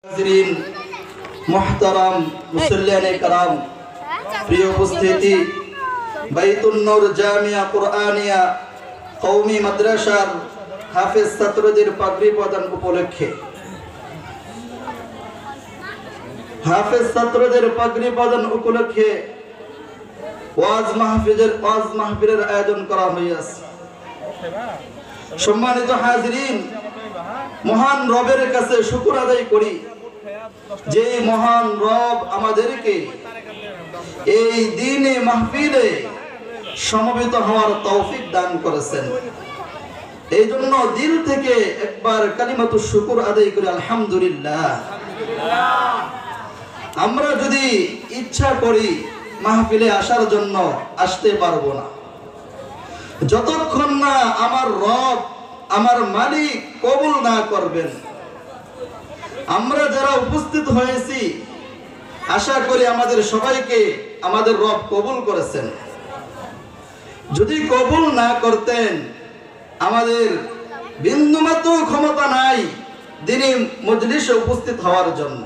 হাজিরিন মুহতারাম মুসল্লিয়ানে کرام প্রিয় উপস্থিতি বাইতুন নূর জামিয়া কুরআনিয়া কওমি মাদ্রাসার হাফেজ ছাত্রদের পাগড়ি প্রদান উপলক্ষে ওয়াজ মাহফিলের আয়োজন করা হয়েছে। সম্মানিত হাজিরিন, মহান রবের কাছে শুকর আদায় করি যে মহান রব আমাদেরকে এই দিনে মাহফিলে সমবেত হওয়ার তৌফিক দান করেছেন। এই জন্য দিল থেকে একবার কালিমাতুশ শুকর আদায় করি আলহামদুলিল্লাহ। আমরা যদি ইচ্ছা করি মাহফিলে আসার জন্য আসতে পারবো না, যতক্ষণ না আমার রব আমার মালিক কবুল না করবেন। আমরা যারা উপস্থিত হয়েছি আশা করি আমাদের সবাইকে আমাদের রব কবুল করেছেন। যদি কবুল না করতেন আমাদের বিন্দুমাত্র ক্ষমতা নাই দিনী মজলিসে উপস্থিত হওয়ার জন্য।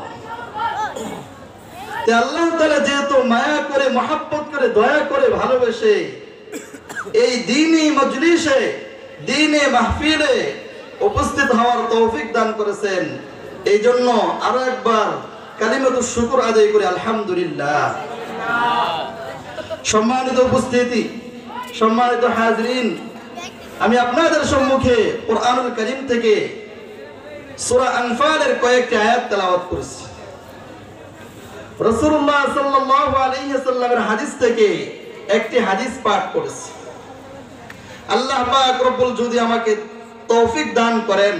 আল্লাহ তাআলা যেহেতু মায়া করে মহব্বত করে দয়া করে ভালোবেসে এই দিনী মজলিসে দিনে মাহফিলে উপস্থিত হওয়ার তৌফিক দান করেছেন, এই জন্য আরো একবার কালিমাতুশ শুকর আদায় করি আলহামদুলিল্লাহ। সম্মানিত উপস্থিতি, সম্মানিত হাজিরিন, আমি আপনাদের সম্মুখে কুরআনুল কারীম থেকে সূরা আনফালের কয়েকটি আয়াত তেলাওয়াত করেছি। রাসূলুল্লাহ সাল্লাল্লাহু আলাইহি ওয়াসাল্লামের হাদিস থেকে একটি হাদিস পাঠ করেছি। আল্লাহ পাক রব্বুল যদি আমাকে তৌফিক দান করেন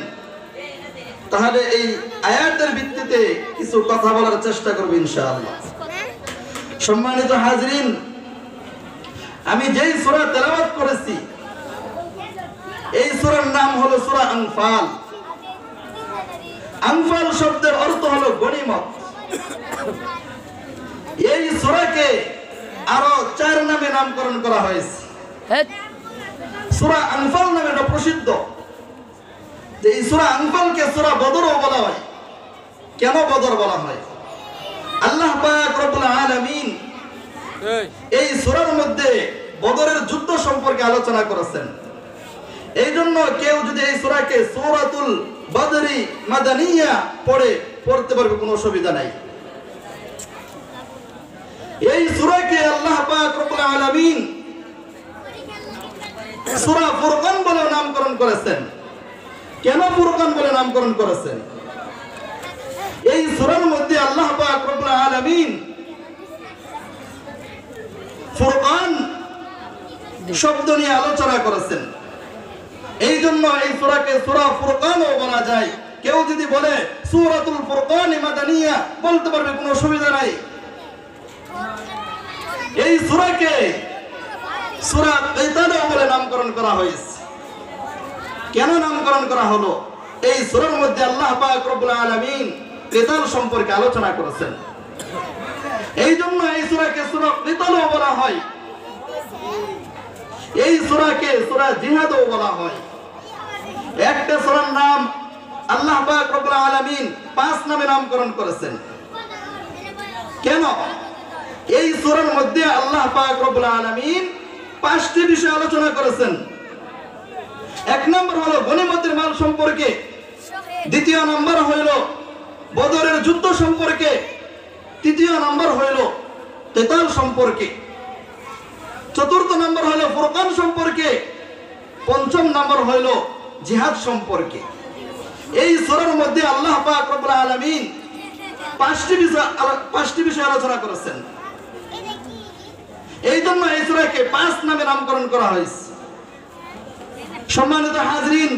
তাহলে এই আয়াতের ভিত্তিতে কিছু কথা বলার চেষ্টা করব ইনশাআল্লাহ। সম্মানিত হাজিরিন, আমি যেই সূরা তেলাওয়াত করেছি এই সূরার নাম হলো সূরা আনফাল। আনফাল শব্দের অর্থ হলো গনিমত। এই সূরাকে আরো 4 নামে নামকরণ করা হয়েছে। সূরা আনফাল নামে এটা প্রসিদ্ধ। এই সূরা আনফালকে সূরা বদরও বলা হয়। কেন বদর বলা হয়? আল্লাহ পাক রব্বুল আলামিন এই সূরার মধ্যে বদরের যুদ্ধ সম্পর্কে আলোচনা করেছেন। এই জন্য কেউ যদি এই সূরাকে সূরাতুল বদরি মাদানিয়া পড়তে পারবে, কোনো অসুবিধা নাই। এই সূরাকে আল্লাহ পাক রব্বুল আলামিন সূরা ফুরকান বলে নামকরণ করেছেন। কেন ফুরকান বলে নামকরণ করেছেন? এই সূরার মধ্যে আল্লাহ পাক রব্বুল আলামিন ফুরকান শব্দ নিয়ে আলোচনা করেছেন। এই জন্য এই সূরাকে সূরা ফুরকানও বলা যায়। কেউ যদি বলে সূরাতুল ফুরকান মাদানিয়া বলতে পারবে, কোনো অসুবিধা নাই। এই সূরাকে সূরা কিতালও বলে নামকরণ করা হয়েছে। কেন নামকরণ করা হলো? এই সূরার মধ্যে আল্লাহ পাক রব্বুল আলামিন কিতাল সম্পর্কে আলোচনা করেছেন। এই জন্য এই সূরাকে সূরা কিতালও বলা হয়। এই সূরাকে সূরা জিহাদও বলা হয়। একটা সূরার নাম আল্লাহ পাক রব্বুল আলামিন 5 নামে নামকরণ করেছেন। কেন? এই সূরার মধ্যে আল্লাহ পাক রব্বুল আলামিন 5টি বিষয় আলোচনা করেছেন। 1 নম্বর হলো গনিমতের মাল সম্পর্কে, 2য় নম্বর হইল বদরের যুদ্ধ সম্পর্কে, 3য় নম্বর হইল কিতাল সম্পর্কে, 4র্থ নম্বর হইল ফুরকান সম্পর্কে, 5ম নম্বর হইল জিহাদ সম্পর্কে। এই সূরার মধ্যে আল্লাহ পাক রব্বুল আলামিন 5টি বিষয় আলোচনা করেছেন। এই জন্য এই সূরাকে 5 নামে নামকরণ করা হয়েছে। সম্মানিত হাজিরিন,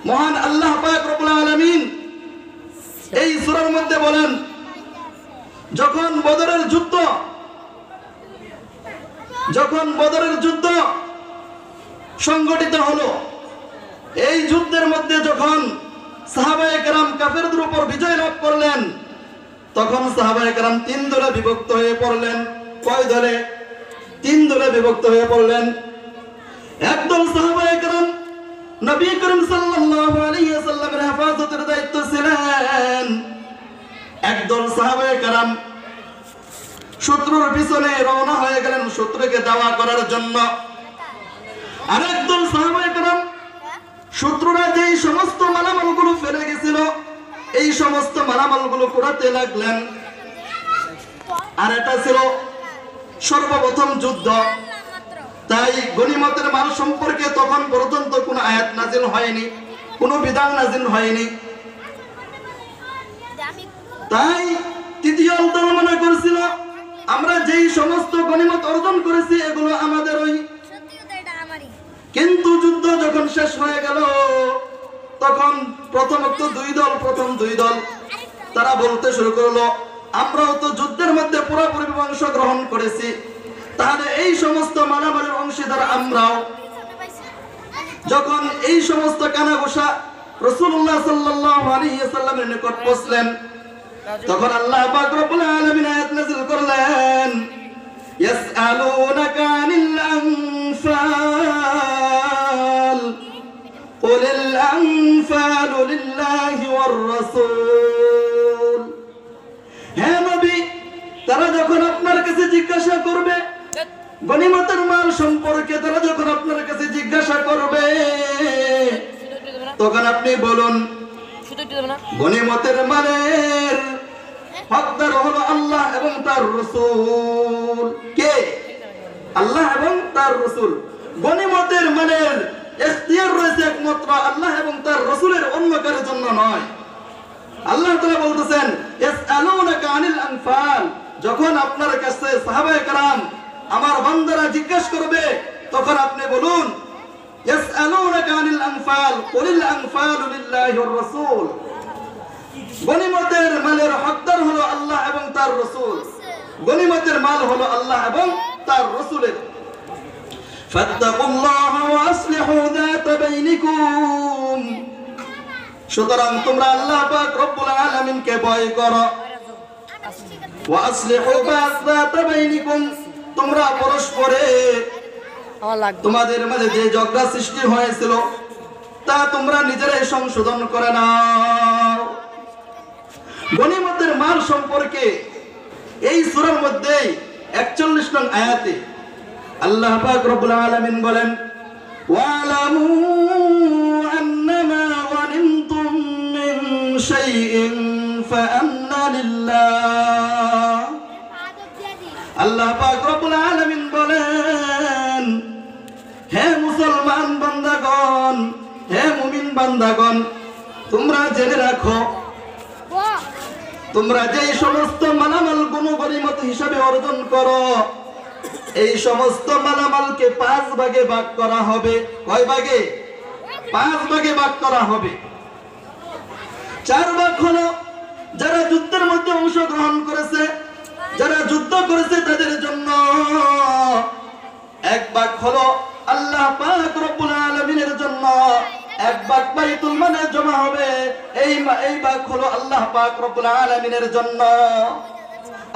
মহান আল্লাহ পাক রব্বুল আলামিন এই সূরার মধ্যে বলেন, যখন বদরের যুদ্ধ সংগঠিত হলো, এই যুদ্ধের মধ্যে যখন সাহাবায়ে কেরাম কাফেরদের উপর বিজয় লাভ করলেন, তখন সাহাবায়ে কেরাম 3 দলে বিভক্ত হয়ে পড়লেন। কয় দলে? 3 দলে বিভক্ত হয়ে পড়লেন। একদল সাহাবায়ে কেরাম নবী করিম সাল্লাল্লাহু আলাইহি ওয়াসাল্লামের হেফাজতের দায়িত্ব ছিলেন। সাহাবায়ে কেরাম শত্রুর পিছনে রওনা হয়ে গেলেন শত্রুকে দাওয়া করার জন্য। আরেক দল সাহাবায়ে কেরাম শত্রুরা যেই সমস্ত মালামালগুলো ফেলে গেছিল এই সমস্ত মালামালগুলো কুড়াতে লাগলেন। আর এটা ছিল সর্বপ্রথম যুদ্ধ, তাই গনিমতের মাল সম্পর্কে তখন পর্যন্ত কোনো আয়াত নাজিল হয়নি, কোনো বিধান নাজিল হয়নি। তাই তৃতীয় দল মনে করছিল আমরা যেই সমস্ত গনিমত অর্জন করেছি এগুলো আমাদের ওই। কিন্তু যুদ্ধ যখন শেষ হয়ে গেল তখন প্রথম দুই দল তারা বলতে শুরু করলো আমরাও তো যুদ্ধের মধ্যে পুরোপুরি অংশগ্রহণ করেছি, তাহলে এই সমস্ত মারামারির অংশীদার আমরাও। যখন এই সমস্ত কানাঘোষা রাসূলুল্লাহ সাল্লাল্লাহু আলাইহি ওয়াসাল্লামের নিকট পৌঁছলেন তখন আল্লাহ পাক রব্বুল আলামিন আয়াত নাযিল করলেন ইয়াসআলুনাকা আনিল আনফাল কুলিল আনফালু লিল্লাহি ওয়ার রাসূল। হে নবী, তারা যখন আপনার কাছে জিজ্ঞাসা করবে গনিমতের মাল সম্পর্কে, তারা যখন আপনার কাছে জিজ্ঞাসা করবে তখন আপনি বলুন গনিমতের মালের হকদার হলো আল্লাহ এবং তার রাসূল। কে? আল্লাহ এবং তার রাসূল। গনিমতের মালের ইখতিয়ার রয়েছে একমাত্র আল্লাহ এবং তার রাসূলের, অন্য কারোর জন্য নয়। আল্লাহ তাআলা বলতেছেন ইয়াসআলুনাকা আনিল আনফাল, যখন আপনার কাছে সাহাবায়ে কেরাম আমার বান্দারা জিজ্ঞাসা করবে তখন আপনি বলুন ইয়াসআলুনাকা আনিল আনফাল কুলিল আনফালু লিল্লাহি ওয়ার রাসূল। গনিমতের মালের হকদার হলো আল্লাহ এবং তার রাসূল। গনিমতের মাল হলো আল্লাহ এবং তার রাসূলের। ফাত্তাকুল্লাহ ওয়া আসলিহু যাতা বাইনিকুম, সুতরাং তোমরা আল্লাহ পাক রব্বুল আলামিনকে ভয় করো। ওয়া আসলিহু যাতা বাইনিকুম, তোমরা পরস্পরে তোমাদের মাঝে যে ঝগড়া সৃষ্টি হয়েছিল তা তোমরা নিজেরাই সংশোধন করে নাও। গনিমতের মাল সম্পর্কে এই সূরার মধ্যে 41 নং আয়াতে আল্লাহ পাক রব্বুল আলামিন বলেন ওয়ালামু আন্নামা গানিমতুম মিন শাইইন ফাআন্না লিল্লাহ। আল্লাহ পাক রব্বুল আলামিন বলেন হে মুসলমান বান্দাগণ, হে মুমিন বান্দাগণ, তোমরা জেনে রাখো তোমরা যে সমস্ত মালামাল গনিমত হিসাবে অর্জন করো এই সমস্ত মালামালকে 5 ভাগে ভাগ করা হবে। কয় ভাগে? 5 ভাগে ভাগ করা হবে। 4 ভাগ হলো যারা যুদ্ধের মধ্যে অংশগ্রহণ করেছে, যারা যুদ্ধ করেছে তাদের জন্য। 1 ভাগ হলো আল্লাহ পাক রব্বুল আলামিনের জন্য। 1 ভাগ বাইতুল মালে জমা হবে, এই ভাগ হলো আল্লাহ পাক রব্বুল আলামিনের জন্য।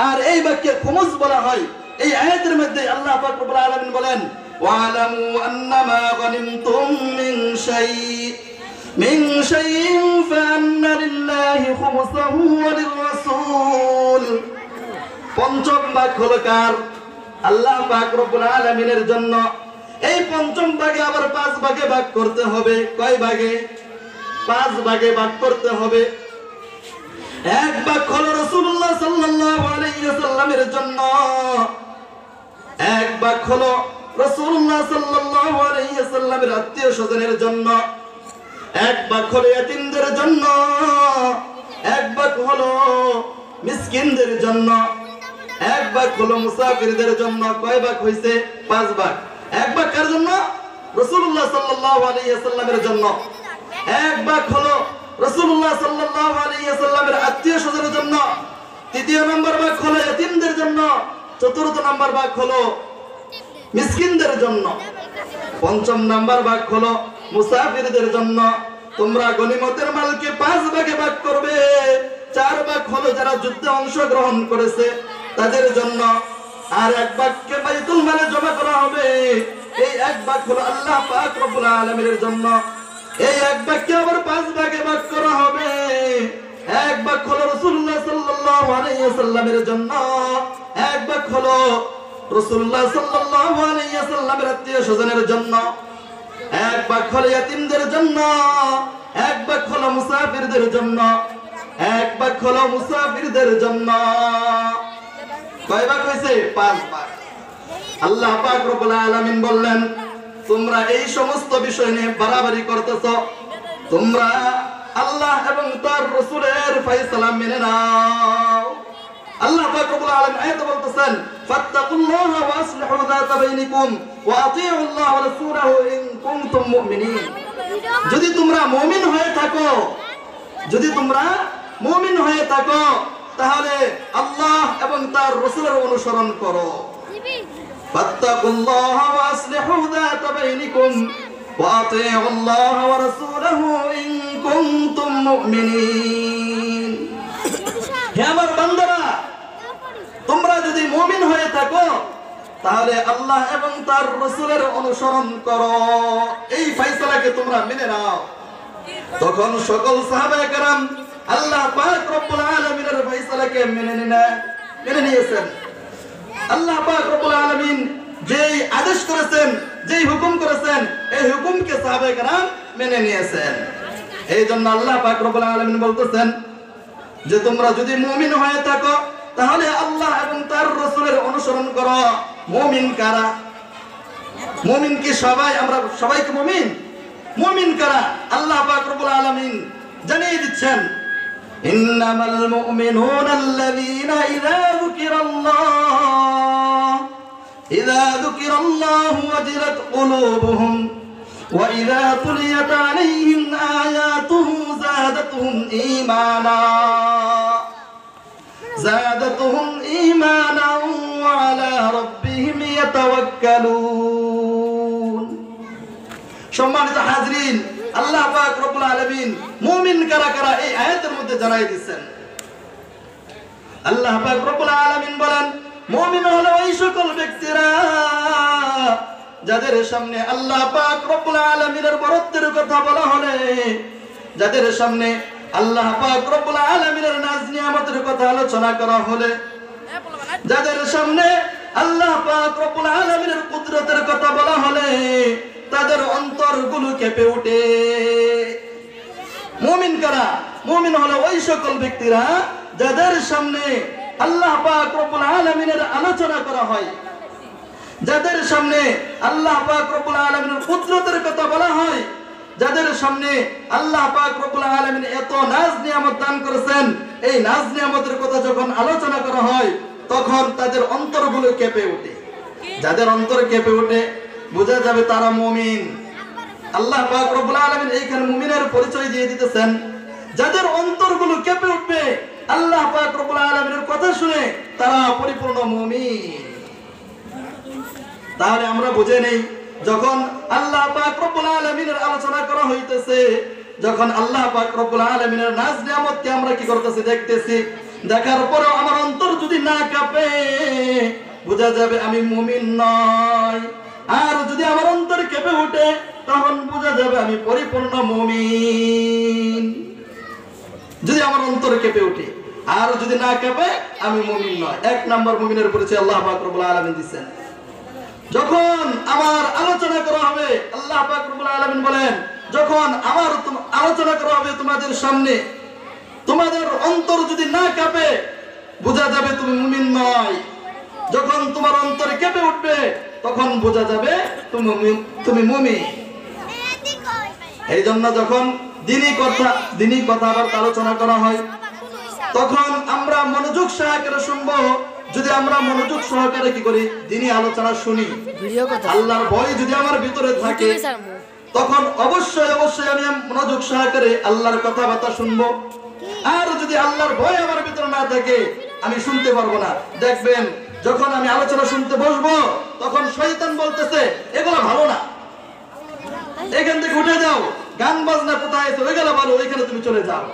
আর এই ভাগকে খুমুস বলা হয়। এই আয়াতের মধ্যে আল্লাহ পাক রব্বুল আলামিন বলেন ওয়ালামু আন্নামা গানিমতুম মিন শাইইন ফাআন্না লিল্লাহি খুমুসাহু ওয়া লির-রাসূল। 5ম ভাগ হলো কার? আল্লাহ পাক রব্বুল আলামিনের জন্য। এই 5ম ভাগে আবার 5 ভাগে ভাগ করতে হবে। কয় ভাগে? 5 ভাগে ভাগ করতে হবে। 1 ভাগ হলো রাসূলুল্লাহ সাল্লাল্লাহু আলাইহি ওয়াসাল্লামের জন্য। 1 ভাগ হলো রাসূলুল্লাহ সাল্লাল্লাহু আলাইহি ওয়াসাল্লামের আত্মীয়-স্বজনের জন্য। 1 ভাগ হলো ইতিমদের জন্য। 1 ভাগ হলো মিসকিনদের জন্য। 1 ভাগ হলো মুসাফিরদের জন্য। কয় ভাগ হইছে? 5 ভাগ। 1 ভাগ কার জন্য? রাসূলুল্লাহ সাল্লাল্লাহু আলাইহি ওয়াসাল্লামের জন্য। 1 ভাগ হলো রাসূলুল্লাহ সাল্লাল্লাহু আলাইহি ওয়াসাল্লামের আত্মীয়-স্বজনের জন্য। 3য় নম্বর ভাগ হলো ইতিমদের জন্য। 4র্থ নম্বর ভাগ হলো মিসকিনদের জন্য। 5ম নম্বর ভাগ হলো মুসাফিরদের জন্য। তোমরা গনিমতের মালকে 5 ভাগে ভাগ করবে। 4 ভাগ হলো যারা যুদ্ধে অংশগ্রহণ করেছে তাদের জন্য। আর 1 ভাগকে বাইতুল মালে জমা করা হবে। এই 1 ভাগ হলো আল্লাহ পাক রব্বুল আলামিনের জন্য। এই 1 ভাগকে আবার 5 ভাগে ভাগ করা হবে। 1 ভাগ হলো রাসূলুল্লাহ সাল্লাল্লাহু আলাইহি ওয়াসাল্লামের জন্য, এক ভাগ হলো রাসূলুল্লাহ সাল্লাল্লাহু আলাইহি ওয়াসাল্লামের আত্মীয়-স্বজনের জন্য, এক ভাগ হলো ইয়াতীমদের জন্য, এক ভাগ হলো মুসাফিরদের জন্য, এক ভাগ হলো মুসাফিরদের জন্য। কয় ভাগ হয়েছে? 5 ভাগ। আল্লাহ পাক রব্বুল আলামিন বললেন, তোমরা এই সমস্ত বিষয় নিয়ে বাড়াবাড়ি করতেছ, তোমরা আল্লাহ এবং তার রাসূলের ফয়সালা মেনে নাও। আল্লাহ পাক রব্বুল আলামিন আয়াতে বলতেছেন, ফাত্তাকুল্লাহা ওয়া আসলিহু যাতা বাইনিকুম ওয়া আতিউ আল্লাহ ওয়া রাসূলাহু ইন কুনতুম মুমিনিন। যদি তোমরা মুমিন হয়ে থাকো, যদি তোমরা মুমিন হয়ে থাকো, তাহলে আল্লাহ এবং তার রাসূলের অনুসরণ করো। ফাত্তাকুল্লাহা ওয়া আসলিহু যাতা বাইনিকুম ওয়া আতিউ আল্লাহ ওয়া রাসূলাহু ইন কুনতুম মুমিনিন। হে আমার বান্দারা, তোমরা যদি মুমিন হয়ে থাকো, তাহলে আল্লাহ এবং তার রাসূলের অনুসরণ করো, এই ফয়সালাকে তোমরা মেনে নাও। তখন সকল সাহাবায়ে কেরাম আল্লাহ পাক রব্বুল আলামিনের ফয়সালাকে মেনে নিয়েছেন। আল্লাহ পাক রব্বুল আলামিন যেই আদেশ করেছেন, যেই হুকুম করেছেন, এই হুকুমকে সাহাবায়ে কেরাম মেনে নিয়েছেন। এই জন্য আল্লাহ পাক রব্বুল আলামিন বলতেছেন যে তোমরা যদি মুমিন হয়ে থাকো, তাহলে আল্লাহ এবং তার রাসূলের অনুসরণ করো। মুমিন কারা? মুমিন কি সবাই? আমরা সবাই কি মুমিন? মুমিন কারা? আল্লাহ পাক রব্বুল আলামিন জানিয়ে দিচ্ছেন, ইন্নামাল মুমিনুনা আল্লাযীনা ইযা যুকিরাল্লাহু ওয়াজিলাত কুলুবুহুম ওয়া ইযা তুলিয়াত আলাইহিম আয়াতুহু زادتهم إيمانا وعلى ربهم يتوكلون। সম্মানিত হাজরিন, আল্লাহ পাক রব্বুল আলামিন মুমিন কারা কারা এই আয়াতের মধ্যে জানাই দিয়েছেন। আল্লাহ পাক রব্বুল আলামিন বলেন, মুমিন হলো ওই সকল ব্যক্তিরা যাদের সামনে আল্লাহ পাক রব্বুল আলামিনের বরত্বের কথা বলা হলে, যাদের সামনে আল্লাহ পাক রব্বুল আলামিনের নাজ নিয়ামতের কথা আলোচনা করা হলে, যাদের সামনে আল্লাহ পাক রব্বুল আলামিনের কুদরতের কথা বলা হলে, তাদের অন্তরগুলো কেঁপে ওঠে। মুমিন কারা? মুমিন হলো ওই সকল ব্যক্তিরা যাদের সামনে আল্লাহ পাক রব্বুল আলামিনের আলোচনা করা হয়, যাদের সামনে আল্লাহ পাক রব্বুল আলামিনের কুদরতের কথা বলা হয়, যাদের সামনে আল্লাহ পাক রব্বুল আলামিন এত নাজ নিয়ামত দান করেছেন, এই নাজ নিয়ামতের কথা যখন আলোচনা করা হয়, তখন তাদের অন্তরগুলো কেঁপে ওঠে। যাদের অন্তর কেঁপে ওঠে, বোঝা যাবে তারা মুমিন। আল্লাহ পাক রব্বুল আলামিন এইখানে মুমিনের পরিচয় দিয়ে দিতেছেন। যাদের অন্তরগুলো কেঁপে উঠবে আল্লাহ পাক রব্বুল আলামিনের কথা শুনে, তারা পরিপূর্ণ মুমিন। তাহলে আমরা বুঝে নেই, যখন আল্লাহ পাক রব্বুল আলামিনের আলোচনা করা হইতেছে, যখন আল্লাহ পাক রব্বুল আলামিনের নাজ নিয়ামতকে আমরা কি করতেছি? দেখতেছি। দেখার পরেও আমার অন্তর যদি না কাঁপে, বোঝা যাবে আমি মুমিন নয়। আর যদি আমার অন্তর কেঁপে ওঠে, তখন বোঝা যাবে আমি পরিপূর্ণ মুমিন। যদি আমার অন্তর কেঁপে ওঠে, আর যদি না কাঁপে, আমি মুমিন নয়। 1 নম্বর মুমিনের পরিচয় আল্লাহ পাক রব্বুল আলামিন দিয়েছেন। যখন আমার আলোচনা করা হবে, আল্লাহ পাক রব্বুল আলামিন বলেন, যখন আমার আলোচনা করা হবে তোমাদের সামনে, তোমাদের অন্তর যদি না কাঁপে, বোঝা যাবে তুমি মুমিন নয়। যখন তোমার অন্তর কেঁপে উঠবে, তখন বোঝা যাবে তুমি মুমিন। এই জন্য যখন দ্বীনি কথা আবার আলোচনা করা হয়, তখন আমরা মনোযোগ সহকারে শুনবো। যদি আমরা মনোযোগ সহকারে কি করি? দ্বীনি আলোচনা শুনি, আল্লাহর ভয় যদি আমার ভিতরে থাকে, তখন অবশ্যই আমি মনোযোগ সহকারে আল্লাহর কথাবার্তা শুনবো। আর যদি আল্লাহর ভয় আমার ভিতরে না থাকে, আমি শুনতে পারবো না। দেখবেন যখন আমি আলোচনা শুনতে বসবো, তখন শয়তান বলতেছে এগুলো ভালো না, এখান থেকে উঠে যাও, গান বাজনা কোথায় আছে, ওইগুলো ভালো, ওইখানে তুমি চলে যাও।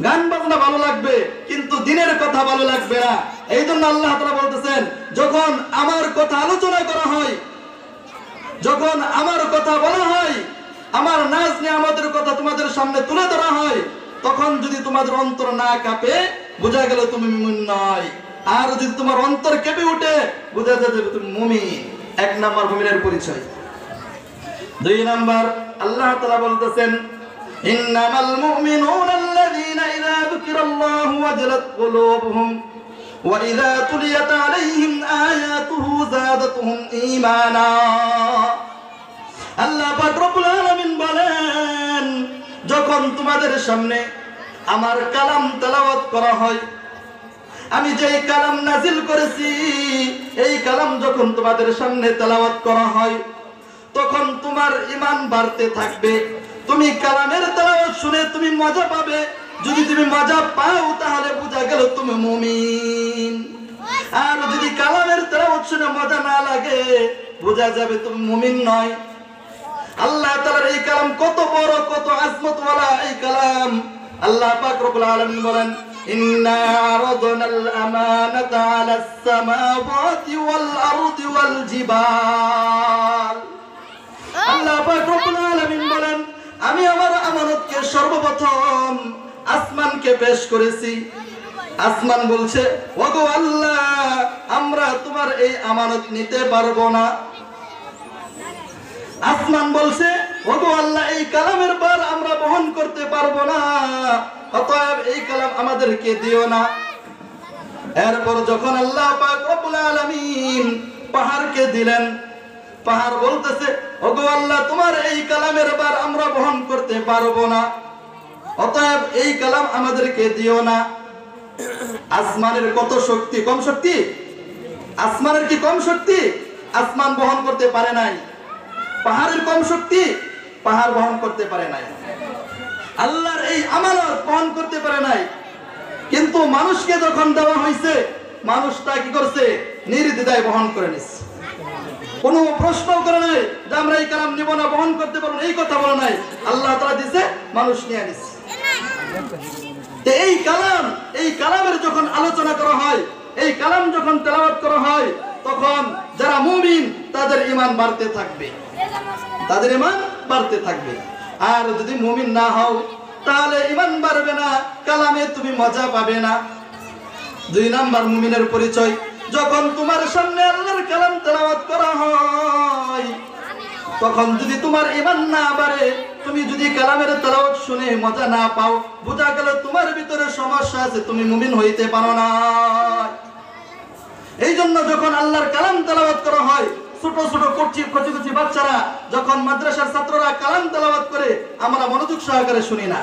গান বাজনা ভালো লাগবে, কিন্তু দ্বীনের কথা ভালো লাগবে না। এই জন্য আল্লাহ তাআলা বলতেছেন, যখন আমার কথা আলোচনা করা হয়, যখন আমার কথা বলা হয়, আমার নাজ নিয়ামতের কথা তোমাদের সামনে তুলে ধরা হয়, তখন যদি তোমাদের অন্তর না কাঁপে, বোঝা গেল তুমি মুমিন নয়। আর যদি তোমার অন্তর কেঁপে ওঠে বোঝা যাবে তুমি মুমিন। এক নাম্বার মুমিনের পরিচয়। দুই নাম্বার আল্লাহ তাআলা বলতেছেন ইন্নামাল মুমিনুনা আল্লাযীনা ইযা যুকিরাল্লাহু ওয়াজিলাত কুলুবুহুম ওয়া ইযা তুলিয়াত আলাইহিম আয়াতুহু যাদাতুহুম ঈমানা। আল্লাহ পাক রব্বুল আলামিন বলেন, যখন তোমাদের সামনে আমার কালাম তেলাওয়াত করা হয়, আমি যেই কালাম নাজিল করেছি এই কালাম যখন তোমাদের সামনে তেলাওয়াত করা হয় তখন তোমার ঈমান বাড়তে থাকবে। তুমি কালামের তেলাওয়াত শুনে তুমি মজা পাবে। যদি তুমি মজা পাও তাহলে বোঝা গেল তুমি মুমিন। আর যদি কালামের তেলাওয়াত শুনে মজা না লাগে বোঝা যাবে তুমি মুমিন নয়। আল্লাহ তাআলার এই কালাম কত বড়, কত আজমত ওয়ালা এই কালাম। আল্লাহ পাক রব্বুল আলামিন বলেন ইন্না আরাদনাল আমানাতা আলাস সামাওয়াতি ওয়াল আরদি ওয়াল জিবাল। আল্লাহ পাক রব্বুল আলামিন বলেন, আমি আমার আমানতকে সর্বপ্রথম আসমানকে পেশ করেছি। আসমান বলছে, ওগো আল্লাহ, আমরা তোমার এই আমানত নিতে পারবো না। আসমান বলছে, ওগো আল্লাহ, এই কালামের ভার আমরা বহন করতে পারবো না, অতএব এই কালাম আমাদেরকে দিও না। এরপর যখন আল্লাহ পাক রব্বুল আলামিন পাহাড়কে দিলেন, পাহাড় বলতেছে, ওগো আল্লাহ, তোমার এই কালামের ভার আমরা বহন করতে পারবো না, অতএব এই কালাম আমাদেরকে দিও না। আসমানের কত শক্তি, কম শক্তি? আসমানের কি কম শক্তি? আসমান বহন করতে পারে নাই। পাহাড়ের কম শক্তি? পাহাড় বহন করতে পারে নাই। আল্লাহর এই আমানত বহন করতে পারে নাই। কিন্তু মানুষকে যখন দেওয়া হয়েছে, মানুষটা কি করছে? নির্দ্বিধায় বহন করে নিচ্ছে। কোনো প্রশ্ন করে নাই যে আমরা এই কালাম নিব না, বহন করতে পারবো না, এই কথা বলে নাই। আল্লাহ তাআলা দিছে, মানুষ নিয়ে নিচ্ছে। এই কালাম, এই কালামের যখন আলোচনা করা হয়, এই কালাম যখন তেলাওয়াত করা হয়, তখন যারা মুমিন তাদের ঈমান বাড়তে থাকবে, তাদের ঈমান বাড়তে থাকবে। আর যদি মুমিন না হও তাহলে ঈমান বাড়বে না, কালামে তুমি মজা পাবে না। দুই নাম্বার মুমিনের পরিচয়, যখন তোমার সামনে আল্লাহর কালাম তেলাওয়াত করা হয় তখন যদি তোমার ঈমান না বাড়ে, তুমি যদি কালামের তেলাওয়াত শুনে মজা না পাও, বোঝা গেল তোমার ভিতরে সমস্যা আছে, তুমি মুমিন হইতে পারো না। এই জন্য যখন আল্লাহর কালাম তেলাওয়াত করা হয়, ছোট ছোট কচি বাচ্চারা যখন মাদ্রাসার ছাত্ররা কালাম তেলাওয়াত করে আমরা মনোযোগ সহকারে শুনি না।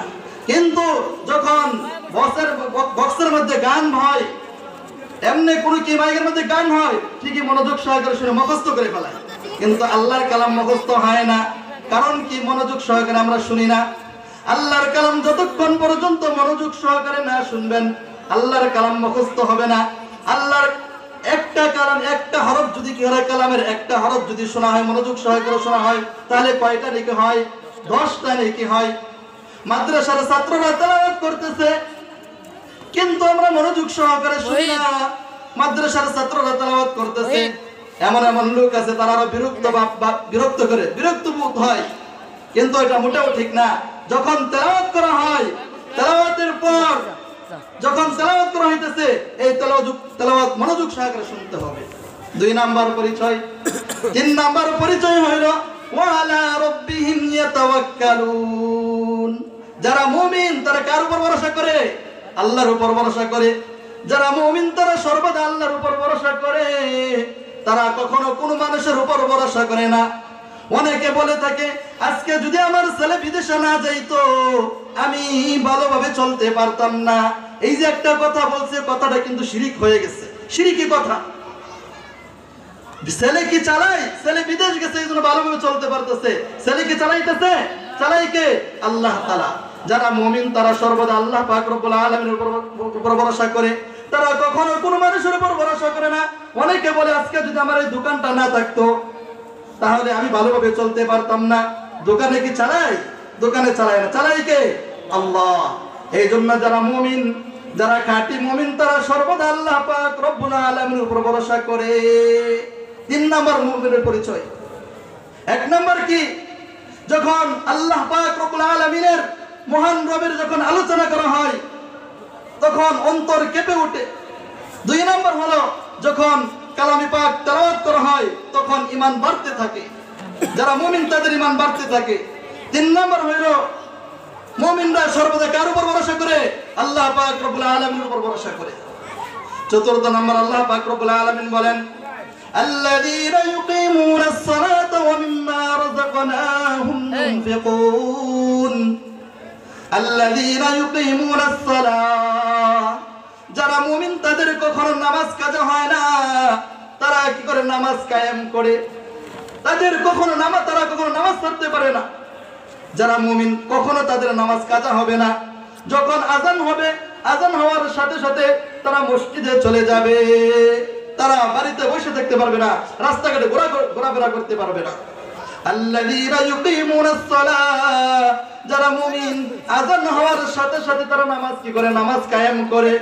কিন্তু যখন বক্সের মধ্যে গান হয়, এমনি কোনো কি মাইকের মধ্যে গান হয়, ঠিকই মনোযোগ সহকারে শুনে মুখস্থ করে ফেলায়। কিন্তু আল্লাহর কালাম মুখস্থ হয় না। কারণ কি? মনোযোগ সহকারে আমরা শুনি না। আল্লাহর কালাম যতক্ষণ পর্যন্ত মনোযোগ সহকারে না শুনবেন, আল্লাহর কালাম মুখস্থ হবে না। আল্লাহর একটা কালাম, একটা হরফ যদি কি হয়, কালামের একটা হরফ যদি শোনা হয়, মনোযোগ সহকারে শোনা হয়, তাহলে কয়টা নেকি হয়? 10টা নেকি হয়। মাদ্রাসার ছাত্ররা তেলাওয়াত করতেছে কিন্তু আমরা মনোযোগ সহকারে শুনি না। মাদ্রাসার ছাত্ররা তেলাওয়াত করতেছে, এমন এমন লোক আছে তারা আরো বিরক্ত বোধ হয়, কিন্তু এটা মোটেও ঠিক না। যখন তেলাওয়াত করা হয়, তেলাওয়াতের পর যখন তেলাওয়াত করা হইতেছে, এই তেলাওয়াত মনোযোগ সহকারে শুনতে হবে। দুই নাম্বার পরিচয়। তিন নাম্বার পরিচয় হইল ওয়া আলা রাব্বিহিম ইয়াতাওয়াক্কালুন। যারা মুমিন তারা কার উপর ভরসা করে? আল্লাহর উপর ভরসা করে। যারা মুমিন তারা সর্বদা আল্লাহর উপর ভরসা করে, তারা কখনো কোনো মানুষের উপর ভরসা করে না। অনেকে বলে থাকে, আজকে যদি আমার ছেলে বিদেশে না যাইতো আমি ভালোভাবে চলতে পারতাম না। এই যে একটা কথা বলছে, কথাটা কিন্তু শিরিক হয়ে গেছে, শিরিকি কথা। ছেলে কি চালাই? ছেলে বিদেশ গেছে এই জন্য ভালোভাবে চলতে পারতেছে। ছেলে কি চালাইতেছে? চালাই কে? আল্লাহ তাআলা। যারা মুমিন তারা সর্বদা আল্লাহ পাক রব্বুল আলামিনের উপর ভরসা করে, তারা কখনো কোনো মানুষের উপর ভরসা করে না। অনেকে বলে, আজকে যদি আমার এই দোকানটা না থাকতো তাহলে আমি ভালোভাবে চলতে পারতাম না। দোকানে কি চালাই? দোকানে চালায় না, চালাই কে? আল্লাহ। এই জন্য যারা মুমিন, যারা খাঁটি মুমিন, তারা সর্বদা আল্লাহ পাক রব্বুল আলামিনের উপর ভরসা করে। তিন নাম্বার মুমিনের পরিচয়। এক নাম্বার কি? যখন আল্লাহ পাক রব্বুল আলামিনের মহান রবের যখন আলোচনা করা হয়, তখন অন্তর কেঁপে ওঠে। 2 নম্বর হলো যখন কালামে পাক তেলাওয়াত করা হয় তখন ঈমান বাড়তে থাকে, যারা মুমিন তাদের ঈমান বাড়তে থাকে। 3 নম্বর হলো মুমিনরা সর্বদা কার উপর ভরসা করে? আল্লাহ পাক রব্বুল আলামিনের উপর ভরসা করে। 4 নম্বর আল্লাহ পাক রব্বুল আলামিন বলেন الذين يقيمون الصلاة ومما رزقناهم ينفقون الذين يقيمون الصلاة যারা মুমিন তাদের কখনো নামাজ কাজা হয় না, তারা কি করে নামাজ কায়েম করে, তারা কখনো নামাজ পড়তে পারে না। যারা মুমিন কখনো তাদের নামাজ কাজা হবে না। যখন আযান হবে, আযান হওয়ার সাথে সাথে তারা মসজিদে চলে যাবে, তারা বাড়িতে বসে থাকতে পারবে না, রাস্তাঘাটে ঘোরাফেরা করতে পারবে না। আল্লাযীনা ইউকিমুনাস সালাহ, যারা মুমিন আযান হওয়ার সাথে সাথে তারা নামাজ কি করে? নামাজ কায়েম করে।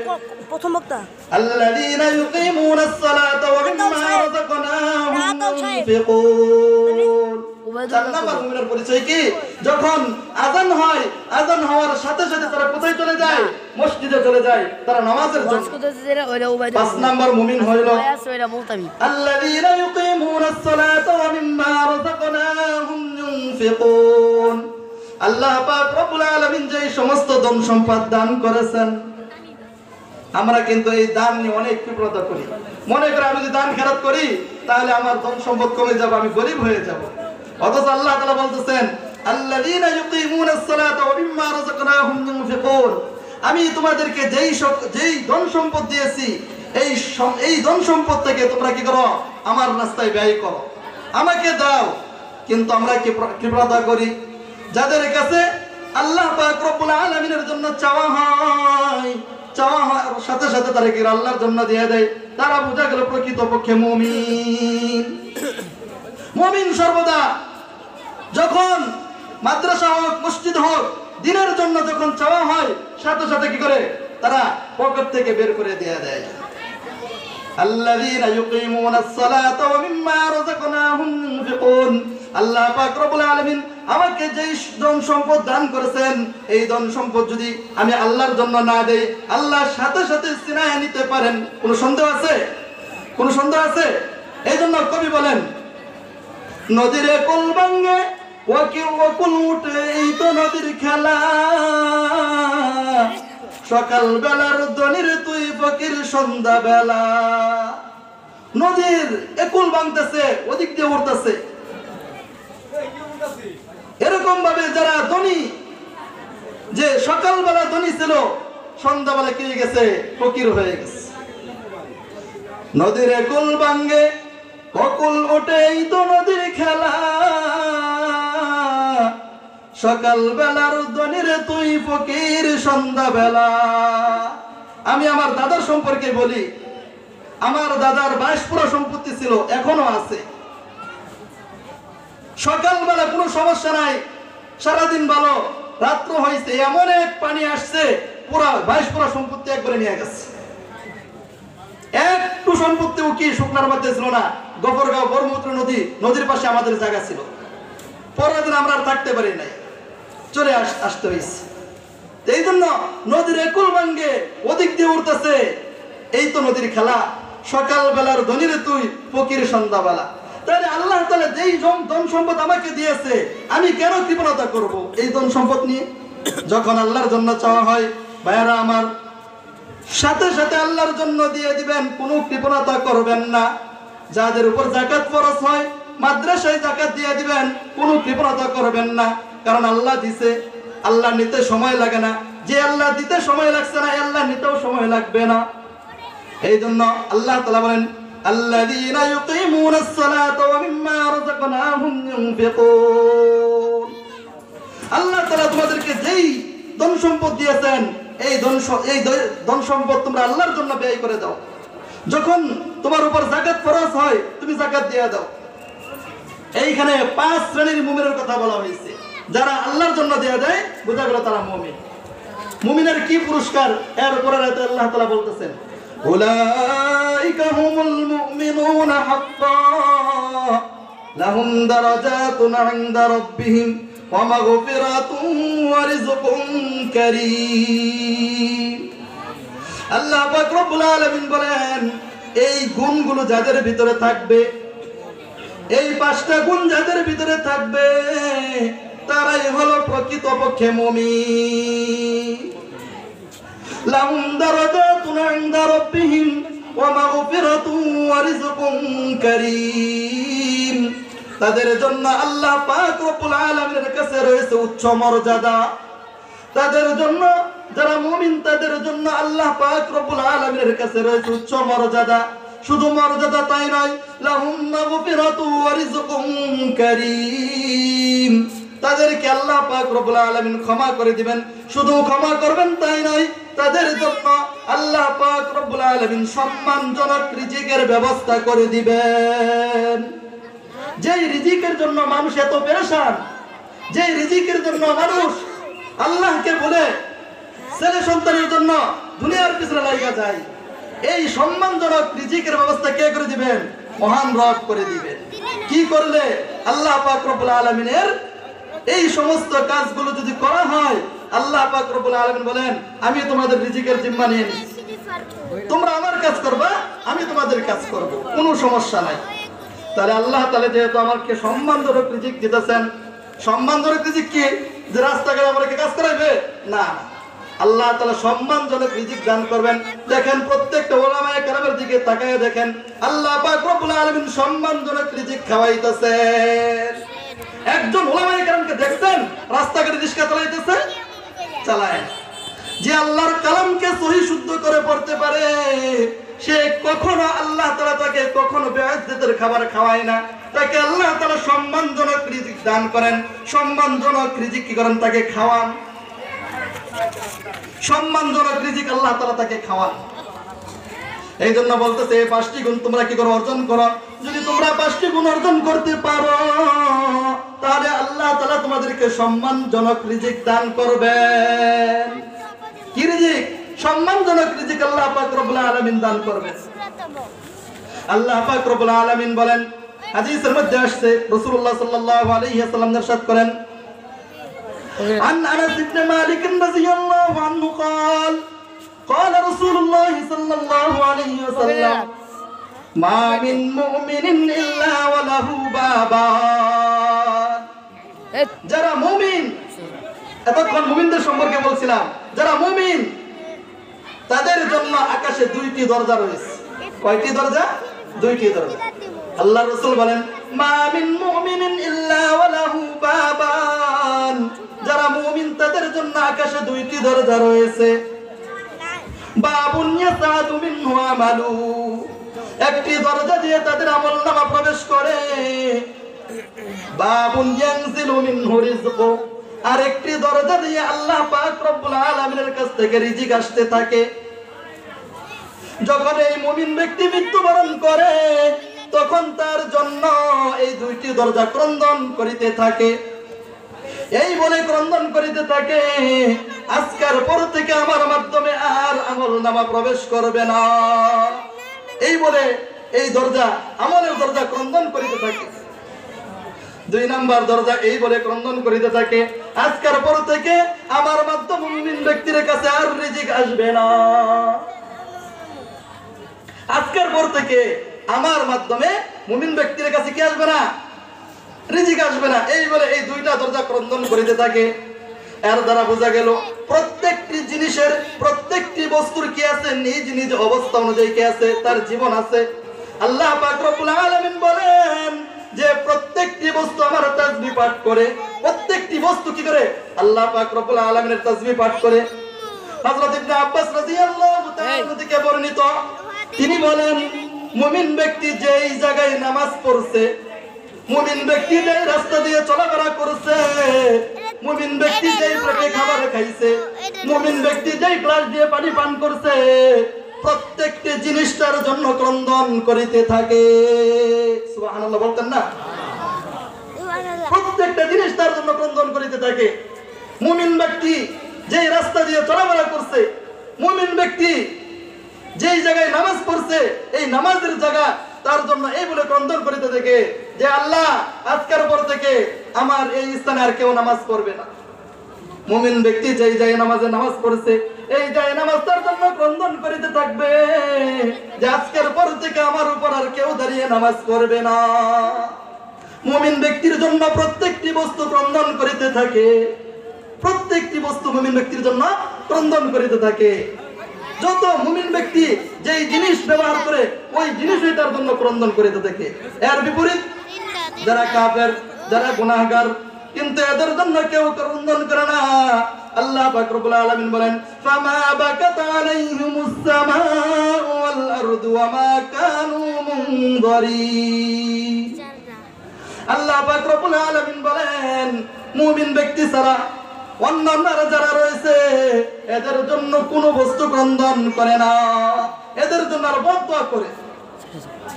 প্রথম বক্তা আল্লাযীনা ইউকিমুনাস সালাতা ওয়া মিম্মা রাযাকনাহুম ইউনফিকুন। 4 নম্বর মুমিনের পরিচয় কি? যখন আযান হয়, আযান হওয়ার সাথে সাথে তারা কোথায় চলে যায়? মসজিদে চলে যায়, তারা নামাজের জন্য। 5 নম্বর মুমিন হইল আল্লাযীনা ইউকিমুনাস সালাতা ওয়া মিম্মা রাযাকনাহুম ইউনফিকুন। আল্লাহ পাক রব্বুল আলামিন যে সমস্ত ধন সম্পদ দান করেছেন, আমরা কিন্তু এই দান নিয়ে অনেক বিব্রত করি। মনে করে আমি যদি দান খেরাত করি তাহলে আমার ধন সম্পদ কমে যাবে, আমি গরিব হয়ে যাব। অথচ আল্লাহ তাআলা বলতেছেন আল্লাযীনা ইউকিমুনাস সালাতা ওয়া মিম্মা রাযাকনাহুম ইউনফিকুন। আমি তোমাদেরকে যেই ধন সম্পদ দিয়েছি এই ধন সম্পদ থেকে তোমরা কি করো? আমার রাস্তায় ব্যয় করো, আমাকে দাও। কিন্তু আমরা কি কৃপণতা করি? যাদের কাছে আল্লাহ পাক রব্বুল আলামিনের জন্য চাওয়া হয় সাথে সাথে তারা কি আল্লাহর জন্য দিয়ে দেয়, তারা বোঝা গেল প্রকৃতপক্ষে মুমিন। মুমিন সর্বদা যখন মাদ্রাসা হোক, মসজিদ হোক, দিনের জন্য যখন চাওয়া হয় সাথে সাথে কি করে? তারা পকেট থেকে বের করে দিয়ে দেয়। আল্লাযীনা ইউকিমুনাস সালাতা ওয়া মিম্মা রাযাকনাহুম ইউনফিকুন। আল্লাহ পাক রব্বুল আলামিন আমাকে যেই ধন সম্পদ দান করেছেন, এই ধন সম্পদ যদি আমি আল্লাহর জন্য না দেই, আল্লাহর সাথে সাথে ছিনায় নিতে পারেন। কোনো সন্দেহ আছে? কোনো সন্দেহ আছে? এই জন্য কবি বলেন নদীর কুল ভাঙে ওয়াকুল উঠে, এই তো নদীর খেলা, সকাল বেলার ধনির তুই ফকির সন্ধ্যা বেলা। নদীর একুল ভাঙতেছে, ওদিক দিয়ে উঠতেছে। এরকম ভাবে যারা ধনী, যে সকালবেলা ধনী ছিল, সন্ধ্যাবেলা কি হয়ে গেছে? ফকির হয়ে গেছে। নদীর একুল ভাঙে অকুল ওঠে, এই তো নদীর খেলা, সকাল বেলার ধনীর তুই ফকির সন্ধ্যা বেলা। আমি আমার দাদার সম্পর্কে বলি, আমার দাদার 22 পুরো সম্পত্তি ছিল, এখনো আছে। সকালবেলা কোনো সমস্যা নাই, সারাদিন ভালো, রাত্র হয়েছে এমন এক পানি আসছে, পুরো 22 পুরো সম্পত্তি একবারে নিয়ে গেছে। একটু সম্পত্তিও কি শুকনার মধ্যে ছিল না। গফরগাঁও ব্রহ্মপুত্র নদীর পাশে আমাদের জায়গা ছিল। পরের দিন আমরা আর থাকতে পারি নাই, চলে আসতে হয়েছে। এই জন্য নদীর একুল ভাঙ্গে ওদিক দিয়ে উঠতেছে, এই তো নদীর খেলা, সকাল বেলার ধনীরে তুই ফকির সন্ধ্যাবেলা। তাহলে আল্লাহ তাআলা যেই ধন সম্পদ আমাকে দিয়েছে, আমি কেন কৃপণতা করব এই ধন সম্পদ নিয়ে? যখন আল্লাহর জন্য চাওয়া হয়, ভাইরা আমার, সাথে সাথে আল্লাহর জন্য দিয়ে দিবেন, কোনো কৃপণতা করবেন না। যাদের উপর যাকাত ফরজ হয়, মাদ্রাসায় যাকাত দিয়ে দিবেন, কোনো কৃপণতা করবেন না। কারণ আল্লাহ দিছে, আল্লাহ নিতে সময় লাগে না। যে আল্লাহ দিতে সময় লাগছে না, আল্লাহ নিতেও সময় লাগবে না। এই জন্য আল্লাহ তাআলা বলেন আল্লাযীনা ইউকিমুনাস সালাতা ওয়া মিম্মা রাযাকনাহুম ইউনফিকুন। আল্লাহ তাআলা তোমাদেরকে যেই ধন সম্পদ দিয়েছেন, এই ধন সম্পদ তোমরা আল্লাহর জন্য ব্যয় করে দাও। যখন তোমার উপর যাকাত ফরজ হয়, তুমি যাকাত দিয়ে দাও। এইখানে 5 শ্রেণীর মুমিনের কথা বলা হয়েছে। যারা আল্লাহর জন্য দিয়ে দেয়, বোঝা গেল তারা মুমিন। মুমিনের কি পুরস্কার? এর উপরে আল্লাহ তাআলা বলতেছেন উলাইকা হুমুল মুমিনুনা হাক্কান লাহুম দারাজাতুন ইনদা রাব্বিহিম ওয়া মাগফিরাতুন ওয়া রিজকুন কারীম। আল্লাহ পাক রব্বুল আলামিন বলেন এই গুণগুলো যাদের ভিতরে থাকবে, এই 5টা গুণ যাদের ভিতরে থাকবে তারাই হলো প্রকৃতপক্ষে মুমিন। লাহুম দারাজাতুন ইনদা রাব্বিহিম ওয়া মাগফিরাতুন ওয়া রিজকুন কারীম। তাদের জন্য আল্লাহ পাক রব্বুল আলামিনের কাছে রয়েছে উচ্চ মর্যাদা। তাদের জন্য যারা মুমিন তাদের জন্য আল্লাহ পাক রব্বুল আলামিনের কাছে রয়েছে উচ্চ মর্যাদা। শুধু মর্যাদা তাই নয়, লাহুম মাগফিরাতু ওয়া রিজকুন কারীম। তাদেরকে আল্লাহ পাক রব্বুল আলামিন ক্ষমা করে দিবেন। শুধু ক্ষমা করবেন তাই নয়, তাদের জন্য আল্লাহ পাক রব্বুল আলামিন সম্মানজনক রিজিকের ব্যবস্থা করে দিবেন। যেই রিজিকের জন্য মানুষ এত পেরেশান, যেই রিজিকের জন্য মানুষ আল্লাহকে বলে ছেলে সন্তানের জন্য দুনিয়ার পিছনে লাগা যায়, এই সম্মানজনক রিজিকের ব্যবস্থা কে করে দিবেন? মহান রব করে দিবেন। কি করলে? আল্লাহ পাক রব্বুল আলামিনের এই সমস্ত কাজগুলো যদি করা হয়, আল্লাহ পাক রব্বুল আলামিন বলেন আমি তোমাদের রিজিকের জিম্মা নিয়ে নিচ্ছি, তোমরা আমার কাজ করবা, আমি তোমাদের কাজ করব, কোনো সমস্যা নাই। তাহলে আল্লাহ তাআলা যেহেতু আমাকে সম্মানজনক রিজিক দিতেছেন, সম্মানজনক রিজিক কি যে রাস্তাঘাটে আমাকে কাজ করাইবে? না, আল্লাহ তাআলা সম্মানজনক রিজিক দান করবেন। দেখেন প্রত্যেকটা উলামায়ে কেরামের দিকে তাকায় দেখেন, আল্লাহ পাক রব্বুল আলামিন সম্মানজনক রিজিক খাওয়াইতেছেন। একজন উলামায়ে কেরামকে দেখছেন রাস্তাঘাটে রিকশা চালাইতেছে? চালায়। যে আল্লাহর কালামকে সহি শুদ্ধ করে পড়তে পারে সে কখনো আল্লাহ তাআলা তাকে কখনো বেইজ্জতের খাবার খাওয়ায় না। তাকে আল্লাহ তাআলা সম্মানজনক রিজিক দান করেন। সম্মানজনক রিজিক কি করেন? তাকে খাওয়ান। সম্মানজনক রিজিক আল্লাহ তাআলা তাকে খাওয়ান। এই জন্য বলতেছে এই 5টি গুণ তোমরা কি করো? অর্জন করো। যদি তোমরা 5টি গুণ অর্জন করতে পারো তাহলে আল্লাহ তাআলা তোমাদেরকে সম্মানজনক রিজিক দান করবেন। কি রিজিক? সম্মানজনক রিজিক আল্লাহ পাক রব্বুল আলামিন দান করবেন। আল্লাহ পাক রব্বুল আলামিন বলেন, হাদিসের মধ্যে আসছে রাসূলুল্লাহ সাল্লাল্লাহু আলাইহি ওয়াসাল্লাম ইরশাদ করেন, عن أنس بن مالك رضي الله عنه قال قال رسول الله صلى الله عليه وسلم ما من مؤمن إلا وله بابان। যারা মুমিন, এতক্ষণ মুমিনদের সম্পর্কে বলছিলাম, যারা মুমিন তাদের জন্য আকাশে 2টি দরজা রয়েছে। কয়টি দরজা? 2টি দরজা। আল্লাহ রাসূল বলেন মা মিন মুমিনিন ইল্লা ওয়ালাহু বাবান। যারা মুমিন তাদের জন্য আকাশে 2টি দরজা রয়েছে। বাবুন ইয়াসাদু মিনহু আমালু, একটি দরজা দিয়ে তাদের আমলনামা প্রবেশ করে। বাবুন ইয়ানজিলু মিনহু রিজকু, আর একটি দরজা দিয়ে আল্লাহ পাক রব্বুল আলামিনের কাছ থেকে রিজিক আসতে থাকে। যখন এই মুমিন ব্যক্তি মৃত্যুবরণ করে তখন তার জন্য এই 2টি দরজা ক্রন্দন করিতে থাকে। এই বলে ক্রন্দন করিতে থাকে আজকের পর থেকে আমার মাধ্যমে আর আমলনামা প্রবেশ করবে না। এই বলে এই দরজা, আমলের দরজা ক্রন্দন করিতে থাকে। 2 নাম্বার দরজা এই বলে ক্রন্দন করিতে থাকে আজকের পর থেকে আমার মাধ্যমে মুমিন ব্যক্তির কাছে আর রিজিক আসবে না। আজকের পর থেকে আমার মাধ্যমে মুমিন ব্যক্তির কাছে কি আসবে না? রিজিক আসবে না। এই বলে এই 2টা দরজা ক্রন্দন করিতে থাকে। এর দ্বারা বোঝা গেল প্রত্যেকটি জিনিসের, প্রত্যেকটি বস্তুর কি আছে? নিজ নিজ অবস্থা অনুযায়ী কি আছে? তার জীবন আছে। আল্লাহ পাক রব্বুল আলামিন বলেন যে প্রত্যেকটি বস্তু আমার তাসবিহ পাঠ করে। প্রত্যেকটি বস্তু কি করে? আল্লাহ পাক রব্বুল আলামিনের তাসবিহ পাঠ করে। হযরত ইবনে আব্বাস রাদিয়াল্লাহু তাআলা থেকে বর্ণিত, তিনি বলেন মুমিন ব্যক্তি যেই জায়গায় নামাজ পড়ছে, মুমিন ব্যক্তি যেই রাস্তা দিয়ে চলাফেরা করছে, মুমিন ব্যক্তি যেই প্লেটে খাবার খাইছে, মুমিন ব্যক্তি যেই গ্লাস দিয়ে পানি পান করছে, প্রত্যেকটি জিনিসটার জন্য ক্রন্দন করিতে থাকে। সুবহানাল্লাহ বলতেন না? প্রত্যেকটা জিনিস তার জন্য ক্রন্দন করিতে থাকে। মুমিন ব্যক্তি যেই রাস্তা দিয়ে চলাফেরা করছে, মুমিন ব্যক্তি যেই জায়গায় নামাজ পড়ছে, এই নামাজের জায়গা তার জন্য এই বলে ক্রন্দন করিতে থাকে যে আল্লাহ আজকের পর থেকে আমার এই স্থানে আর কেউ নামাজ পড়বে না। মুমিন ব্যক্তি যেই জায়গায় নামাজ পড়ছে, এই জায়গায় নামাজ তার জন্য ক্রন্দন করিতে যে আজকের পর থেকে আমার উপর আর কেউ দাঁড়িয়ে নামাজ পড়বে না। মুমিন ব্যক্তির জন্য প্রত্যেকটি বস্তু ক্রন্দন করিতে থাকে, প্রত্যেকটি বস্তু মুমিন ব্যক্তির জন্য ক্রন্দন করিতে থাকে। যত মুমিন ব্যক্তি যেই জিনিস ব্যবহার করে ওই জিনিসই তার জন্য ক্রন্দন করিতে থাকে। এর বিপরীত যারা কাফের, যারা গুনাহগার, কিন্তু এদের জন্য কেউ ক্রন্দন করে না। আল্লাহ পাক রব্বুল আলামিন বলেন, ফামা বাকাত আলাইহিমুস সামাউ ওয়াল আরদু ওয়া মা কানু মুনযারিন। আল্লাহ পাক রব্বুল আলামিন বলেন, মুমিন ব্যক্তি ছাড়া অন্যান্যরা যারা রয়েছে এদের জন্য কোনো বস্তু ক্রন্দন করে না, এদের জন্য আর বদদোয়া করে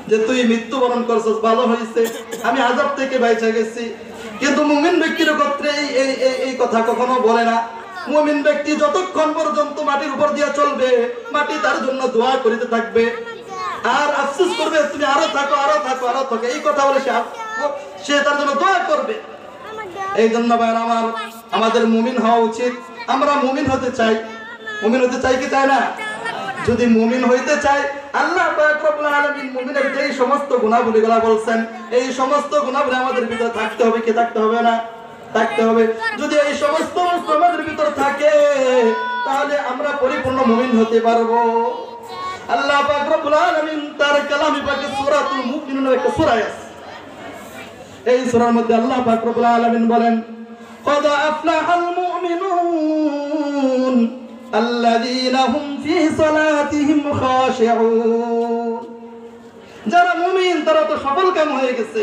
যে তুই মৃত্যুবরণ করছিস, ভালো হয়েছে, আমি আযাব থেকে বাইচা গেছি। কিন্তু মুমিন ব্যক্তির ক্ষেত্রে এই কথা কখনো বলে না। মুমিন ব্যক্তি যতক্ষণ পর্যন্ত মাটির উপর দিয়ে চলবে, মাটি তার জন্য দোয়া করিতে থাকবে আর আফসোস করবে তুমি আরো থাকো, আরো থাকো, আরো থাকো, এই কথা বলে সে তার জন্য দোয়া করবে। এই জন্য ভাইরা আমার, আমাদের মুমিন হওয়া উচিত। আমরা মুমিন হতে চাই, মুমিন হতে চাই কি চাই না? যদি মুমিন হইতে চাই, আল্লাহ পাক রব্বুল আলামিন মুমিনের যেই সমস্ত গুনাহগুলো বলছেন, এই সমস্ত গুনাহগুলো আমাদের ভিতরে থাকতে হবে কি থাকতে হবে না? থাকতে হবে। যদি এই সমস্ত আমাদের ভিতরে থাকে তাহলে আমরা পরিপূর্ণ মুমিন হতে পারবো। আল্লাহ পাক রব্বুল আলামিন তার কালামে পাকে সূরাতুল মুমিনুন একটা সূরা আছে, এই সূরার মধ্যে আল্লাহ পাক রব্বুল আলামিন বলেন, ক্বাদ আফলাহাল মুমিনুন আল্লাযীনা হুম ফী সালাতিহিম খাশিউন। যারা মুমিন তারা তো সফলকাম হয়ে গেছে,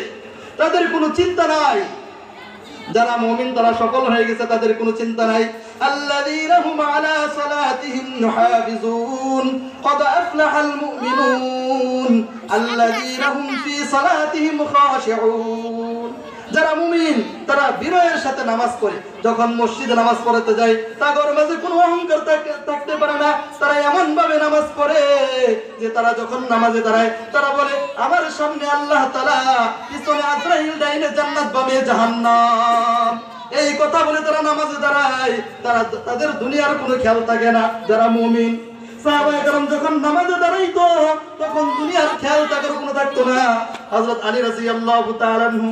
তাদের কোনো চিন্তা নাই। যারা মুমিন তারা সফল হয়ে গেছে, তাদের কোনো চিন্তা নাই। আল্লাযীনা হুম আলা সালাতিহিম মুহাফিজুন ক্বাদ আফলাহাল মুমিনুন আল্লাযীনা হুম ফী সালাতিহিম খাশিউন। যারা মুমিন তারা বিনয়ের সাথে নামাজ পড়ে, যখন মসজিদে নামাজ পড়তে যায় তাদের মাঝে কোনো অহংকার থাকতে পারে না। তারা এমন ভাবে নামাজ পড়ে যে তারা যখন নামাজে দাঁড়ায় তারা বলে, আমার সামনে আল্লাহ তাআলা, পিছনে আজরাইল, ডাইনে জান্নাত, বামে জাহান্নাম। এই কথা বলে তারা নামাজে দাঁড়ায়, তাদের দুনিয়ার কোনো খেয়াল থাকে না। যারা মুমিন সাহাবায়ে কেরাম যখন নামাজে দাঁড়াইতো তখন দুনিয়ার খেয়াল তাদের কোনো থাকতো না। হযরত আলী রাদিয়াল্লাহু তাআলা আনহু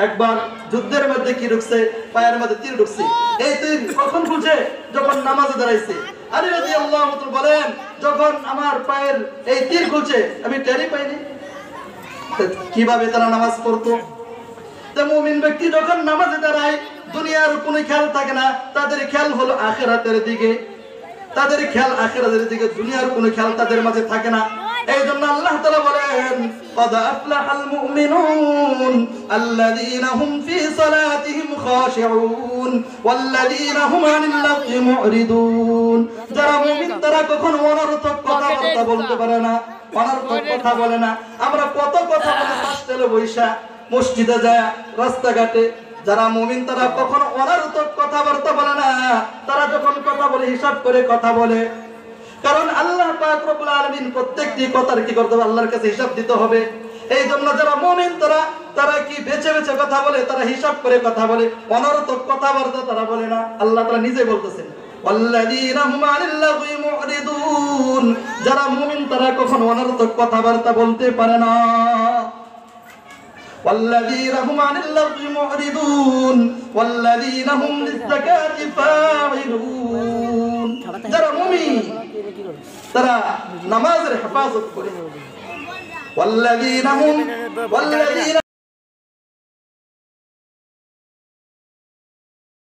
একবার যুদ্ধের মধ্যে কি ঢুকছে, পায়ের মধ্যে তীর ঢুকছে। এই তীর কখন খুলছে? যখন নামাজে দাঁড়াইছে। আলী রাদিয়াল্লাহু তাআলা বলেন, যখন আমার পায়ের এই তীর খুলছে আমি টেরি পাইনি। কিভাবে তারা নামাজ পড়তো? মুমিন ব্যক্তি যখন নামাজে দাঁড়ায় দুনিয়ার কোনো খেয়াল থাকে না, তাদের খেয়াল হলো আখিরাতের দিকে, তাদের খেয়াল আখিরাতের দিকে, দুনিয়ার কোনো খেয়াল তাদের মাঝে থাকে না। এই জন্য আল্লাহ তাআলা বলেন, ক্বাদ আফলাহাল মুমিনুন আল্লাযীনা হুম ফী সালাতিহিম খাশিউন ওয়াল্লাযীনা হুম আনিল লাগwi মুরিদুন। যারা মুমিন তারা কখনো অনর্থক কথাবার্তা বলতে পারে না, অনর্থক কথা বলে না। আমরা কত কথা বলে হোস্টেলে বৈশা, মসজিদে যায়, রাস্তাঘাটে। যারা মুমিন তারা কখনো অনর্থক কথাবার্তা বলে না। তারা যখন কথা বলে হিসাব করে কথা বলে, কারণ আল্লাহ পাক রব্বুল আলামিন প্রত্যেকটি কথার কি করতে হবে? আল্লাহর কাছে হিসাব দিতে হবে। এই জন্য যারা মুমিন তারা কি বেছে বেছে কথা বলে, তারা হিসাব করে কথা বলে, অনর্থক কথাবার্তা তারা বলে না। আল্লাহ তাআলা নিজে বলতেছেন, ওয়াল্লাযীনা হুম আনিল লাগwi মুরিদুন। যারা মুমিন তারা কখনো অনর্থক কথাবার্তা বলতে পারে না। والذين هم عن اللغو معرضون والذين هم للزكاة فاعلون। যারা মুমিন তারা নামাজের হেফাজত করে। والذين